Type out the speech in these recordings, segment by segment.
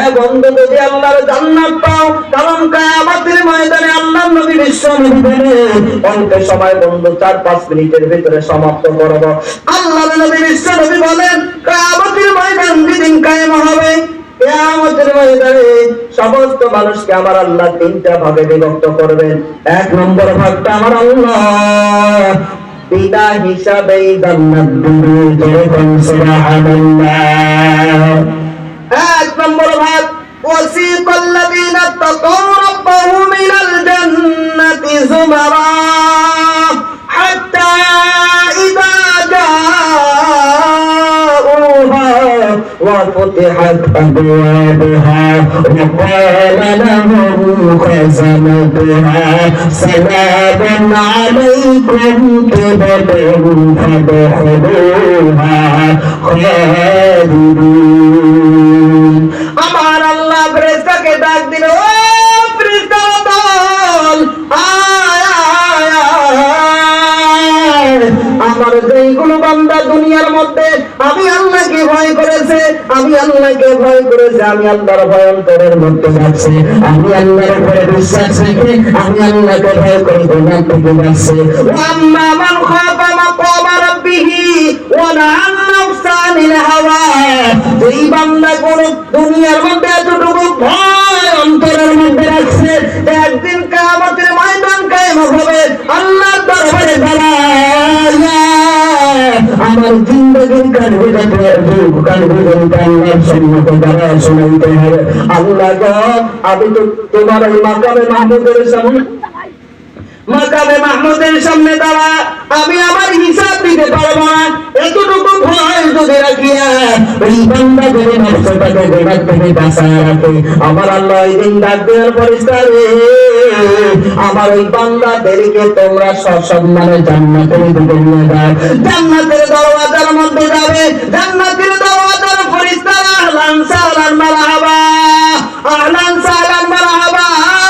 এ বন্ধু যদি আল্লাহর জান্নাত পাও, কারণ কিয়ামতের ময়দানে আল্লাহর নবী বিশ্ব নবী বলেন অল্প সময় বন্ধু 4-5 মিনিটের ভিতরে সমাপ্ত করব। আল্লাহর নবী বিশ্ব নবী বলেন কিয়ামতের ময়দান যেদিন কায়েম হবে, কিয়ামতের ময়দানে সমস্ত মানুষকে আমার আল্লাহ 3টা ভাগে বিভক্ত করবেন। 1 নম্বর ভাগটা আমার আল্লাহ পিতা হিসাবে জান্নাত দিবেন, সুবহানাল্লাহ। 1 নম্বর ভাগ ওয়াসিকাল লাযিনা তাকাউ রাব্বাহুম ইলাল জান্নাতি যুমারা হাত্তা ইযা জাউহা ওয়া ফুতিহাত আবওয়াবুহা ওয়া ক্বালা লাহুম খাযানাতুহা সালামুন আলাইকুম তিবতুম ফাদখুলুহা খালিদিন। আমার আল্লাহ ফেরেশতাকে ডাক দিল, ও ফেরেশতার দল, আমার যেইগুলো বান্দা দুনিয়ার মধ্যে আমি আল্লাহকে ভয় করেছে, আমি আল্লাহকে ভয় করেছে, আমি আল্লাহর ভয় অন্তরের মধ্যে রাখছি, আমি আল্লাহর উপরে বিশ্বাস রেখে আমি আল্লাহকে ভয় করে গুনাহ থেকে বাঁচছে। আম্মা মান খাফা মাকামা রাব্বিহি ওয়া নাহান নাফসা আনিল হাওয়া, যেই বান্দা কোন দুনিয়ার মধ্যে এতটুকু ভয় অন্তরের মধ্যে রাখছে যে একদিন কিয়ামতের ময়দান কায়েম হবে, আল্লাহর দরবারে দাঁড়ায় আমার জিন্দেগির কারণে আল্লাহর সম্মুখে দাঁড়ায় শোনাইতে হবে, আল্লাহ গো আমি তো তোমার এই মাকামে মাহমুদের সামনে দাঁড়া আমি আমার হিসাব দিতে পারবো না, এতটুকু ভয় যদি রাখিয়া এই বান্দা যদি নফসটাকে গুনাহ থেকে বাঁচায় রাখে, আমার আল্লাহ এই দিন ডাক দেওয়ার পরিষ্কারে আমার এই বান্দাদেরকে তোমরা সসম্মানে জান্নাতের দিকে নিয়ে যাও। জান্নাতের দরওয়াজার মধ্যে যাবে, জান্নাতের দরওয়াজার ফেরেশতারা আহলান সাহলান মারহাবা, আহলান সাহলান মারহাবা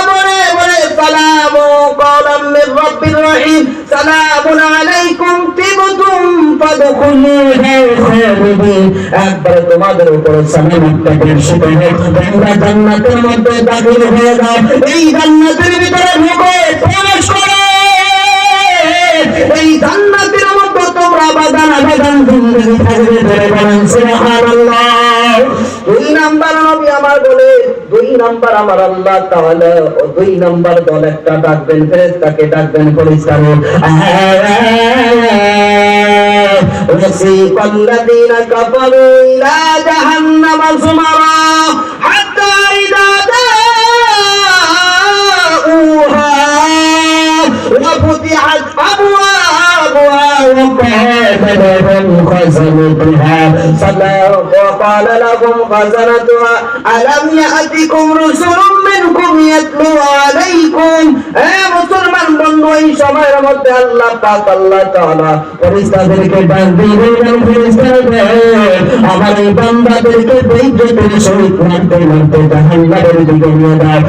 বলে বলে সালামু কওলাম মির রাব্বির রহিম, সালামুন আলাইকুম তিবতুম ফাদখুলুহা খালিদিন। একবার তোমাদের উপর সালামটা বর্ষিত হোক, তোমরা জান্নাতের মধ্যে দাখিল হয়ে যাও, এই জান্নাতের ভিতরে ঢুকে প্রবেশ করো, এই জান্নাতের মধ্যে তোমরা আবাদান আবাদান জিন্দেগি থাকবে, ধরে বলেন সুবহানাল্লাহ। 2 নাম্বার নবী আমার বলে 2 নাম্বার আমার আল্লাহ তাআলা 2 নাম্বার দল একটা ডাকবেন, ফেরেশতাকে ডাকবেন পরিষ্কার, ওয়াসিকাল লাযিনা কাফারু ইলা জাহান্নামা যুমারা হাত্তা ইযা জাউহা ওয়া ফুতিহাত আবওয়াবুহা ওয়া ক্বালা লাহুম খাযানাতুহা وقال لهم خزنتها ألم يأتكم رسل منكم يتلو عليكم। মুসলমান বন্ধু এই সময়ের মধ্যে আল্লাহ পাক আল্লাহ তাআলা ফেরেশতাদেরকে ডাক দিলেন, ফেরেশতারা আমার এই বান্দাদেরকে বেইজ্জতের সহিত মারতে মারতে জাহান্নামের দিকে নিয়ে দাও।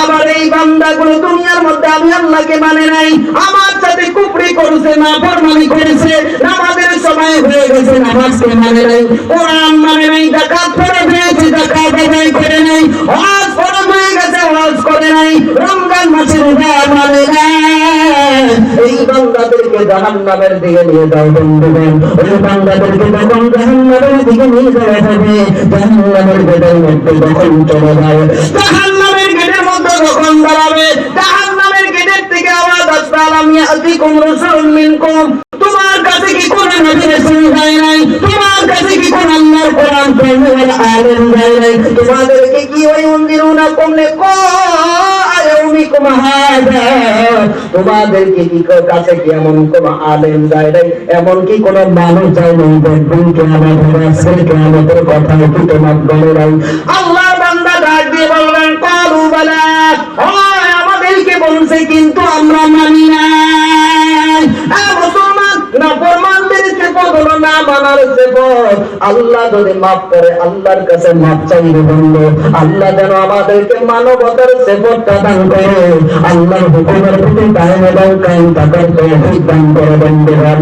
আমার এই বান্দাগুলো দুনিয়ার মধ্যে আমি আল্লাহকে মানে নাই, আমার সাথে কুফরি করেছে, নাফরমানি করেছে, নামাজের সময় হয়ে গেছে নামাজকে মানে নাই, কোরআন মানে নাই, যাকাত ফরজ হয়েছে যাকাত আদায় করে নাই, হজ ফরজ হয়ে গেছে হজ করে নাই, রমজান মাসের রোজা মানে নাই, এই বান্দাদেরকে জাহান্নামের দিকে নিয়ে যাও বন্ধুগণ। ওই বান্দাদেরকে যখন জাহান্নামের দিকে নিয়ে যাওয়া হবে, জাহান্নামের গেটের মধ্যে যখন চলে যাবে, জাহান্নামের গেটের মধ্যে যখন দাঁড়াবে, জাহান্নামের গেটের থেকে আওয়াজ আসবে, আলাম ইয়াতিকুম রাসূলুম মিনকুম, তোমার কাছে কি কোন নবী রাসূল যায় নাই, তোমার কাছে কি কোন আল্লাহর কোরআন পড়নেওয়ালা আলেম যায় নাই, তোমাদেরকে কি ওই উনদিরুনা কমনে কো আয়াউমিকুম হাযা, তোমাদেরকে কি কাছে কি এমন কোন আলেম যায় নাই, এমন কি কোন মানুষ যায় নাই, দেখবেন কিয়ামতের আজকে কিয়ামতের কথা কি তোমার বলে নাই। আল্লাহর বান্দা ডাক দিয়ে বলবেন কালু বালা, হয় আমাদেরকে বলছে কিন্তু আমরা মানি না। মুসলমান নাফরমানদেরকে বলো না মানার সেবক, আল্লাহ যদি মাফ করে আল্লাহর কাছে মাফ চাইবে বন্ধু, আল্লাহ যেন আমাদেরকে মানবতার সেবকটা দান করে, আল্লাহর হুকুমের প্রতি কায়েম এবং কায়েম থাকার তৌফিক দান করে বন্ধুগণ।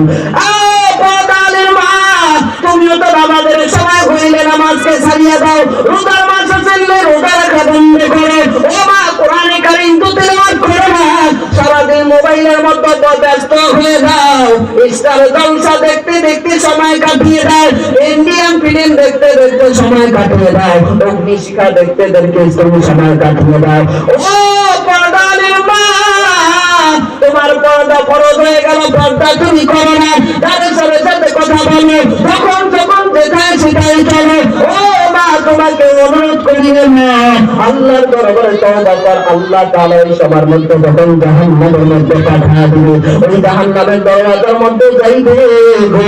তুমিও তো আমাদের সময় হয়ে নামাজকে ছাড়িয়ে দাও, রোজার মাস চললে রোজা রাখা বন্ধ করো। ও মা, কোরআনে কারীম তো তেলাওয়াত করো না, সারাদিন মোবাইলের মধ্যে ব্যস্ত হয়ে যাও, স্টার জলসা দেখতে দেখতে সময় কাটিয়ে দাও, ইন্ডিয়ান ফিল্ম দেখতে দেখতে সময় কাটিয়ে দাও, অগ্নিশিখা দেখতে দেখতে তুমি সময় কাটিয়ে দাও। ও পর্দার মা, তোমার পর্দা ফরজ হয়ে গেল, পর্দা তুমি করো না, তাদের সাথে কথা বলো, যখন যখন যেটাই সেটাই চলো। ও মা, তোমাকে অনুরোধ করি না, আল্লাহর দরবারে তওবা কর। আল্লাহ তাআলা এই সবার মধ্যে যখন জাহান্নামের মধ্যে পাঠিয়ে দিবে, ওই জাহান্নামের দরজার মধ্যে যাইবে গো,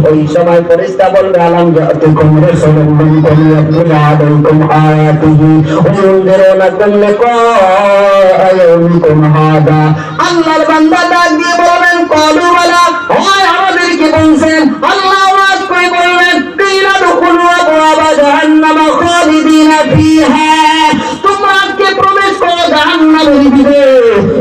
ওই সময় ফেরেশতা বলবে আলাম যাতিকুম রাসূলুম মিনকুম ইয়াতলু আলাইকুম আয়াতিহি ওয়া ইউনযিরুনাকুম লিকাআ ইয়াউমিকুম হাদা। আল্লাহর বান্দা ডাক দিয়ে বলেন ক্বালু ওয়ালা, হয় আমাদেরকে বলছেন। আল্লাহ আওয়াজ করে বললেন কিলা দুখুলু আবওয়াবা জাহান্নামা খালিদিনা ফিহা, তোমরা আজকে প্রবেশ করো জাহান্নামের ভিতরে।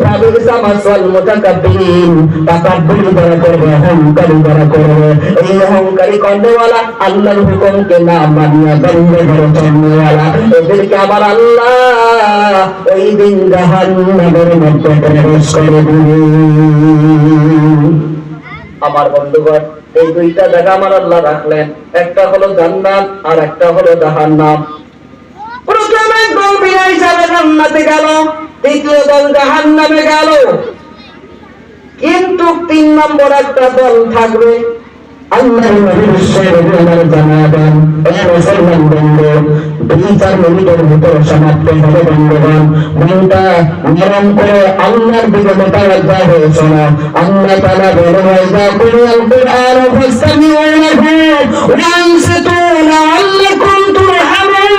তাবিসা মাসওয়াল মুতাকাব্বিরিন, তাকাব্বুর যারা করবে, অহংকারী যারা করবে, এই অহংকারী কন্দেওয়ালা, আল্লাহর হুকুমকে না মানিয়া বন্ধ করে চলনেওয়ালা, এদেরকে আবার আল্লাহ ওই দিন জাহান্নামের মধ্যে প্রবেশ করে দিবে। আমার বন্ধুগণ, এই দুইটা জায়গা আমার আল্লাহ রাখলেন, একটা হলো জান্নাত আর একটা হলো জাহান্নাম। প্রথমে দল বিনা হিসাবে জান্নাতে গেল, দ্বিতীয় দল জাহান্নামে গেল, কিন্তু 3 নম্বর একটা দল থাকবে। আল্লাহর নবী বিশ্বনবী জানাবেন, এই মুসলমান বন্ধু 2-4 মিনিটের ভিতরে সমাপ্ত হবে বন্ধুগণ। মনটা নরম করে আল্লাহর দিকে মোতাওয়াজ্জা হয়ে শোনো। আল্লাহ তাআলা বলেন ওয়াইদা কুরিয়াল কুরআন ফাসতামিউ লাহু ওয়া আনসিতু লাআল্লাকুম তুরহামুন।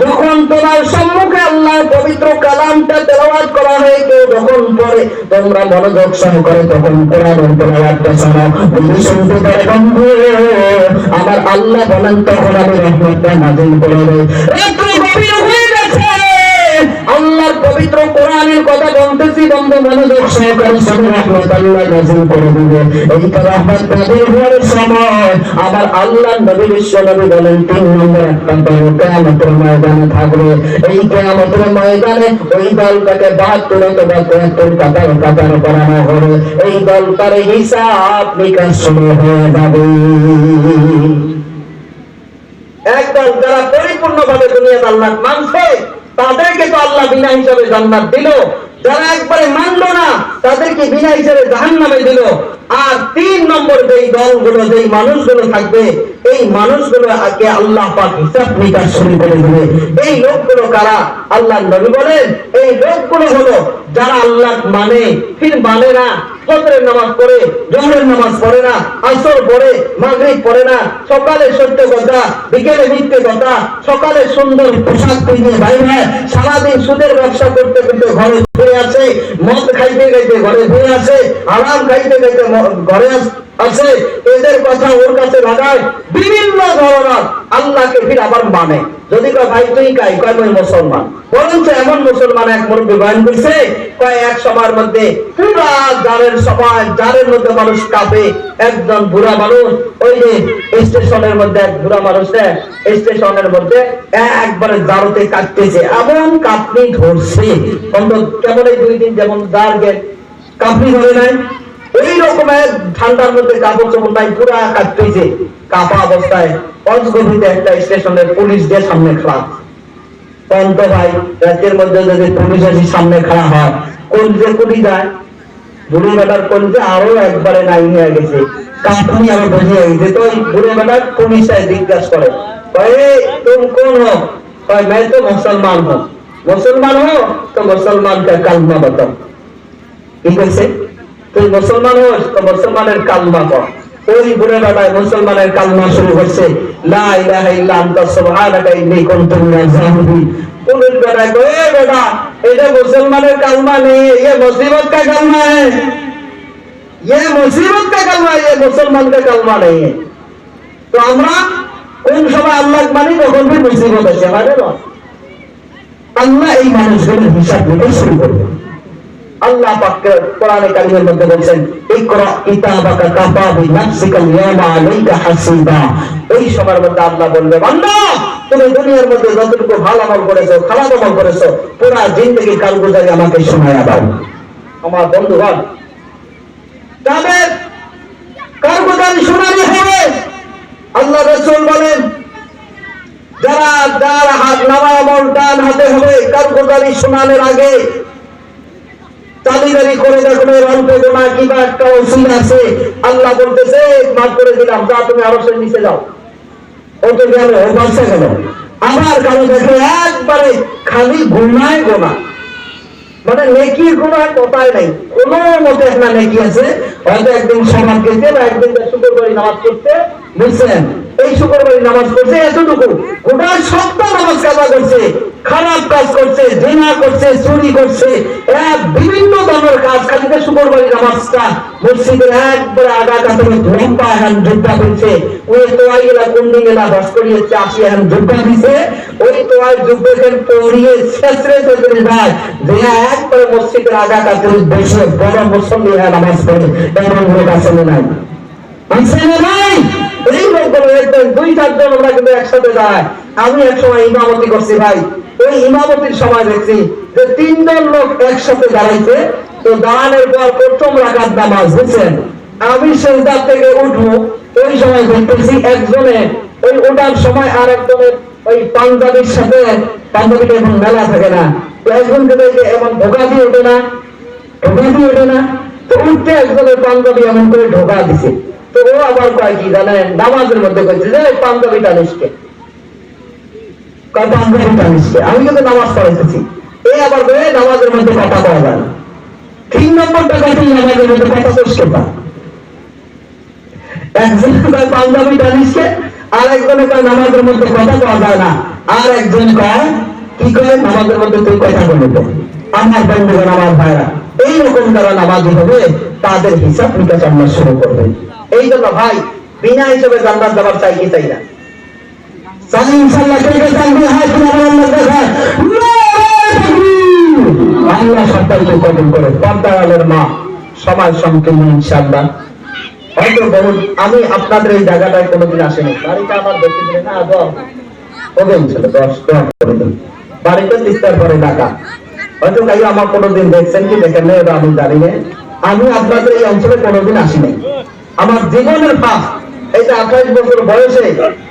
যখন তোমার সম্মুখে আল্লাহর পবিত্র কালামটা তেলাওয়াত করা হয়, কেউ যখন পড়ে তোমরা মনোযোগ সহকারে তখন কোরআনের তেলাওয়াতটা শোনো। তুমি শুনতে পারে বন্ধু, আমার আল্লাহ বলেন তখন আমি রহমতটা নাযিল করে দেই। রাত্র গভীর হয়ে গেছে, আল্লাহর পবিত্র কোরআনের কথা বলতেছি বন্ধু, মনোযোগ সহকারে শোনো, রহমত আল্লাহ নাযিল করে দিবে। এই তো রহমত নাযিল হওয়ার সময় আমার আল্লাহ নবী বিশ্বনবী বলেন 3 নম্বর একটা দল কিয়ামতের ময়দানে থাকবে। এই কিয়ামতের ময়দানে ওই দলটাকে 72 অথবা 73 কাতার কাতার করানো হবে। এই দলটার হিসাব নিকাশ শুরু হয়ে যাবে। একদল যারা পরিপূর্ণভাবে দুনিয়াতে আল্লাহ মানছে, তাদেরকে তো আল্লাহ বিনা হিসাবে জান্নাত দিল, যারা একবারে মানলো না তাদেরকে বিনা হিসাবে জাহান্নামে দিল। আর 3 নম্বর যেই দলগুলো, যেই মানুষগুলো থাকবে, এই মানুষগুলো আগে আল্লাহ পাক হিসাব নিকাশ শুরু করে দিবে। এই লোকগুলো কারা? আল্লাহ নবী বলেন এই লোকগুলো হলো যারা আল্লাহ মানে ফির মানে না, ফজরের নামাজ পড়ে, জোহরের নামাজ পড়ে না, আসর পড়ে, মাগরিব পড়ে না, সকালে সত্য কথা, বিকেলে মিথ্যে কথা, সকালে সুন্দর পোশাক পরে বাইরে হয়, সারাদিন সুদের ব্যবসা করতে করতে ঘরে ফিরে আসে, মদ খাইতে খাইতে ঘরে ফিরে আসে, আরাম খাইতে খাইতে ঘরে আছে, এদের কথা ওর কাছে লাগায়, বিভিন্ন ধরনের আল্লাহকে ফির আবার মানে। যদি কয় ভাই তুই কাই, কয় আমি মুসলমান। বরঞ্চ এমন মুসলমান এক মুরব্বী বয়ান করছে, কয় এক সবার মধ্যে পুরা জারের সবাই, জারের মধ্যে মানুষ কাঁপে, একজন বুড়া মানুষ ওই যে স্টেশনের মধ্যে, এক বুড়া মানুষ স্টেশনের মধ্যে একবারে জারতে কাটতেছে, এমন কাঁপনি ধরছে, কেমন এই 2 দিন যেমন জার গে কাঁপনি ধরে নাই, ওই রকমের ঠান্ডার মধ্যে কাপড় চোপড় নাই, পুরা কাটতেছে, কাপা অবস্থায় অজগবিতে একটা স্টেশনের পুলিশ দিয়ে সামনে খারাপ। তন্ত ভাই রাতের মধ্যে যদি পুলিশ আসি সামনে খাড়া হয়, কোন যে পুলিশ যায়, বুড়ি বেটার কোন যে আরো একবারে নাই হয়ে গেছে, কাঁপনি আরো বুঝিয়ে গেছে। তো ওই বুড়ি বেটার পুলিশটাই জিজ্ঞাসা করে, तुम कौन हो? मैं तो मुसलमान हूँ। मुसलमान हो तो मुसलमान का कलमा बताओ। ठीक है, তুই মুসলমান হস তো মুসলমানের কালমা পড়। ওই বুড়ে বেটায় মুসলমানের কালমা শুরু করছে, লা ইলাহা ইল্লা আনতা সুবহানাকা ইন্নী কুনতু মিনাজ জালিমিন। পুলিশ বেটায় কয়, এ বেটা, এটা মুসলমানের কালমা নেই, ये मुसीबत का कलमा है, ये मुसीबत का कलमा है, ये मुसलमान का कलमा नहीं है। তো আমরা কোন সময় আল্লাহ মানি তখন भी মুসিবত আছে, মানে না আল্লাহ এই মানুষগুলোর হিসাব নিতে শুরু করবে। আল্লাহ পাক কোরআনে কারীমের মধ্যে বলেন ইকরা কিতাবাকা কাফা বিনাফসিকা ইয়াওমা আলাইকা হাসিবা। এই সময়ের মধ্যে আল্লাহ বলবে বান্দা তুমি দুনিয়ার মধ্যে যতটুকু ভালো আমল করেছো খারাপ আমল করেছো পুরা জিন্দেগীর কালগুজারি আমাকে শোনায়া দাও। আমার বন্ধুগণ তাদের কালগুজারি শোনানি হবে। আল্লাহ রাসূল বলেন যারা যার হাত নামা আমল ডান হাতে হবে কালগুজারি শোনানোর আগে তালিদারি করে দেখুন এর অল্প গোনা কিবা একটা ওসিল আছে আল্লাহ বলতেছে মাফ করে দিলাম যা তুমি আরশের নিচে যাও। ও তো গেল ও বাঁচা গেল। আবার কারো দেখে একবারে খালি গুনায় গোনা মানে নেকির গুনাহ কথাই নাই কোনো মতে একটা নেকি আছে হয়তো একদিন সমাজ গেছে বা একদিন শুক্রবারে নামাজ পড়তে বুঝছেন এই শুক্রবারে নামাজ পড়ছে এতটুকু গোটা সপ্তাহ নামাজ কাজা করছে খারাপ কাজ করছে জিনা করছে চুরি করছে বিভিন্ন ধরনের কাজ খালি শুক্রবারে নামাজটা মসজিদের একবারে আগা কাতারে লম্বা এখন যোদ্ধা করছে ওই তোয়াই গেলা কোন দিন গেলা দশ করিয়েছে আসি এখন যোদ্ধা দিছে ওই তোয়াই যুদ্ধের পড়িয়ে শেষরে শেষরে যায় যে একবারে মসজিদের আগা কাতারে বসে বড় মুসল্লি হ্যাঁ নামাজ পড়ে এমন লোক আসলে নাই আসলে নাই। এই লোকগুলো একদম দুই চারজন আমরা কিন্তু একসাথে যায়। আমি এক সময় ইমামতি করছি ভাই ওই ইমামতির সময় দেখছি যে তিনজন লোক একসাথে দাঁড়াইছে তো দাঁড়ানোর পর প্রথম রাকাত নামাজ বুঝছেন আমি সেজদা থেকে উঠবো ওই সময় দেখতেছি একজনে ওই ওঠার সময় আর একজনের ওই পাঞ্জাবির সাথে পাঞ্জাবিটা এখন মেলা থাকে না তো একজনকে দেখে এমন ঢোকা দিয়ে ওঠে না তো উঠতে একজনের পাঞ্জাবি এমন করে ঢোকা দিছে তো ও আবার কয় কি জানেন নামাজের মধ্যে কইছে যে পাঞ্জাবিটা নিষ্কে আমি কিন্তু নামাজ পড়াইতেছি এই আবার নামাজের মধ্যে কথা পাওয়া যায় না। 3 নম্বরটা কথা নামাজের মধ্যে কথা বসতে পারে একজন পাঞ্জাবি টানিসকে আর একজনে কয় নামাজের মধ্যে কথা পাওয়া যায় না আর একজন কয় কি করে নামাজের মধ্যে তুই কথা বলবো। আমার বন্ধুগণ আমার ভাইরা এইরকম যারা নামাজি হবে তাদের হিসাব নিকাশ আমরা শুরু করবে। এই জন্য ভাই বিনা হিসেবে জান্নাত যাবার চাই কি চাই না ইনশাআল্লাহ কে চাইবে হাত আল্লাহ দেখা আল্লাহ সবাইকে কবুল করে। পর্দাওয়ালের মা সমাজ সংকীর্ণ ইনশাআল্লাহ হয়তো বলুন আমি আপনাদের এই জায়গাটায় কোনোদিন আসেনি বাড়িটা আমার বেশি দিলে না ওবেন ছিল 10 করে দিন বাড়িতে তিস্তার পরে ঢাকা হয়তো তাই আমার কোনোদিন দেখছেন কি দেখেন না এটা আমি জানি না। আমি আপনাদের এই অঞ্চলে কোনোদিন আসিনি আমার জীবনের ফার্স্ট এই যে 28 বছর বয়সে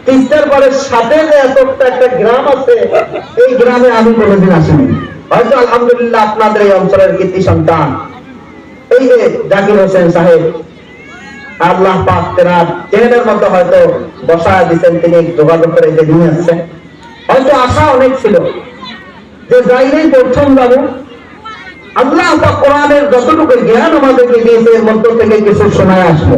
তিস্তার পরের সাথে যে এতটা একটা গ্রাম আছে এই গ্রামে আমি কোনোদিন আসিনি। হয়তো আলহামদুলিল্লাহ আপনাদের এই অঞ্চলের কৃতি সন্তান এই যে জাকির হোসেন সাহেব আল্লাহ পাক তেনার চেহারার মতো হয়তো বসায় দিচ্ছেন তিনি যোগাযোগ করে যে নিয়ে আসছেন। হয়তো আশা অনেক ছিল যে যাইলেই প্রথম যাবো আল্লাহ পাক কোরআনের যতটুকু জ্ঞান আমাদেরকে দিয়েছে এর মধ্য থেকে কিছু শোনায় আসবো।